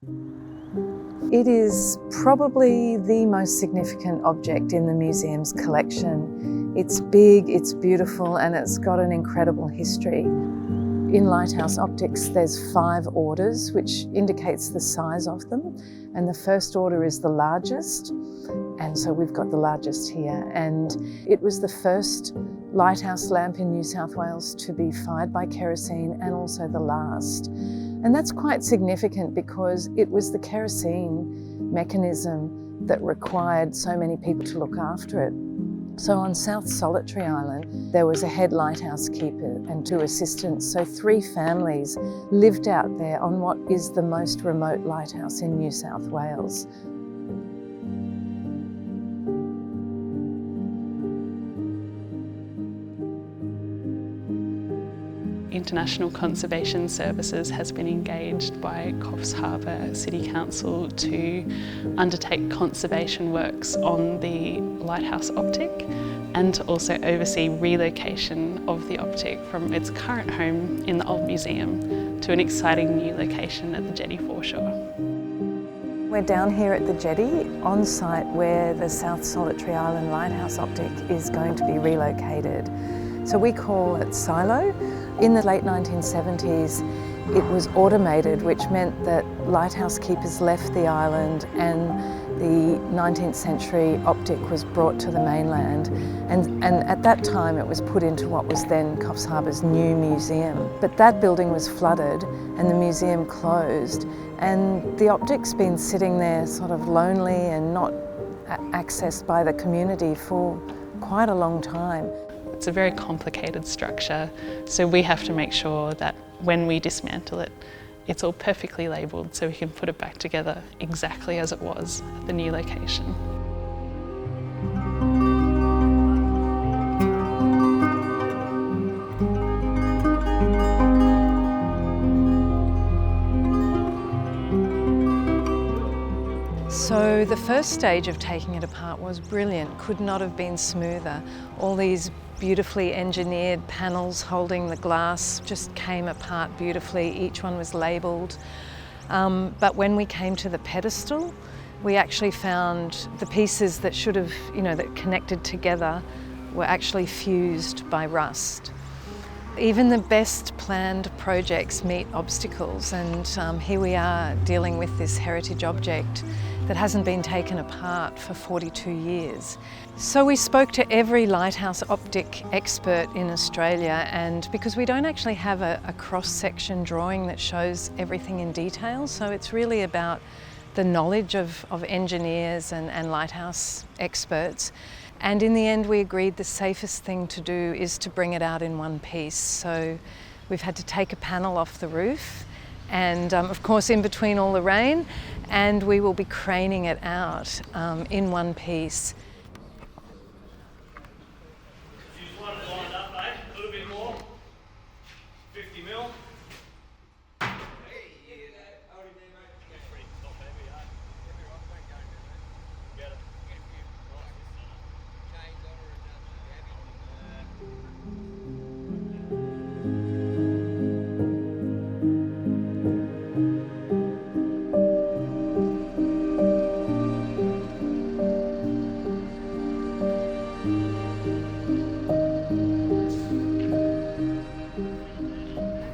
It is probably the most significant object in the museum's collection. It's big, it's beautiful, and it's got an incredible history. In Lighthouse Optics, there's 5 orders, which indicates the size of them. And the first order is the largest, and so we've got the largest here. And it was the first lighthouse lamp in New South Wales to be fired by kerosene, and also the last. And that's quite significant because it was the kerosene mechanism that required so many people to look after it. So on South Solitary Island, there was a head lighthouse keeper and 2 assistants. So 3 families lived out there on what is the most remote lighthouse in New South Wales. International Conservation Services has been engaged by Coffs Harbour City Council to undertake conservation works on the Lighthouse Optic and to also oversee relocation of the Optic from its current home in the old museum to an exciting new location at the jetty foreshore. We're down here at the jetty on site where the South Solitary Island Lighthouse Optic is going to be relocated. So we call it Silo. In the late 1970s, it was automated, which meant that lighthouse keepers left the island and the 19th century optic was brought to the mainland. And at that time, it was put into what was then Coffs Harbour's new museum. But that building was flooded and the museum closed. And the optic's been sitting there sort of lonely and not accessed by the community for quite a long time. It's a very complicated structure, so we have to make sure that when we dismantle it, it's all perfectly labelled so we can put it back together exactly as it was at the new location. So the first stage of taking it apart was brilliant, could not have been smoother. All these beautifully engineered panels holding the glass just came apart beautifully. Each one was labelled. But when we came to the pedestal, we actually found the pieces that should have, that connected together were actually fused by rust. Even the best planned projects meet obstacles, and here we are dealing with this heritage object that hasn't been taken apart for 42 years. So we spoke to every lighthouse optic expert in Australia, and because we don't actually have a cross-section drawing that shows everything in detail, so it's really about the knowledge of engineers and lighthouse experts. And in the end, we agreed the safest thing to do is to bring it out in one piece. So we've had to take a panel off the roof and of course in between all the rain, and we will be craning it out in one piece. You just want it lined up, eh? A little bit more. 50 mil.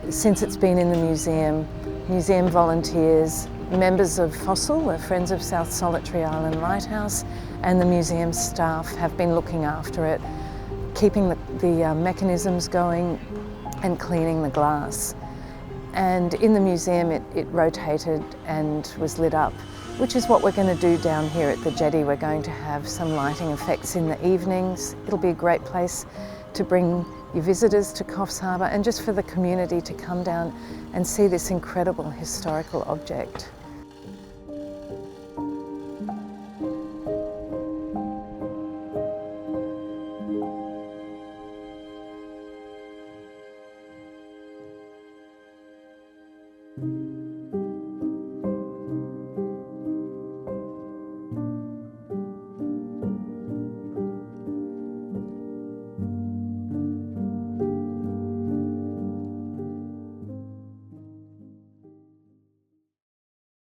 Since it's been in the museum volunteers, members of Fossil, the Friends of South Solitary Island Lighthouse, and the museum staff have been looking after it, keeping the mechanisms going and cleaning the glass. And in the museum it rotated and was lit up, which is what we're going to do down here at the jetty. We're going to have some lighting effects in the evenings. It'll be a great place to bring your visitors to Coffs Harbour and just for the community to come down and see this incredible historical object.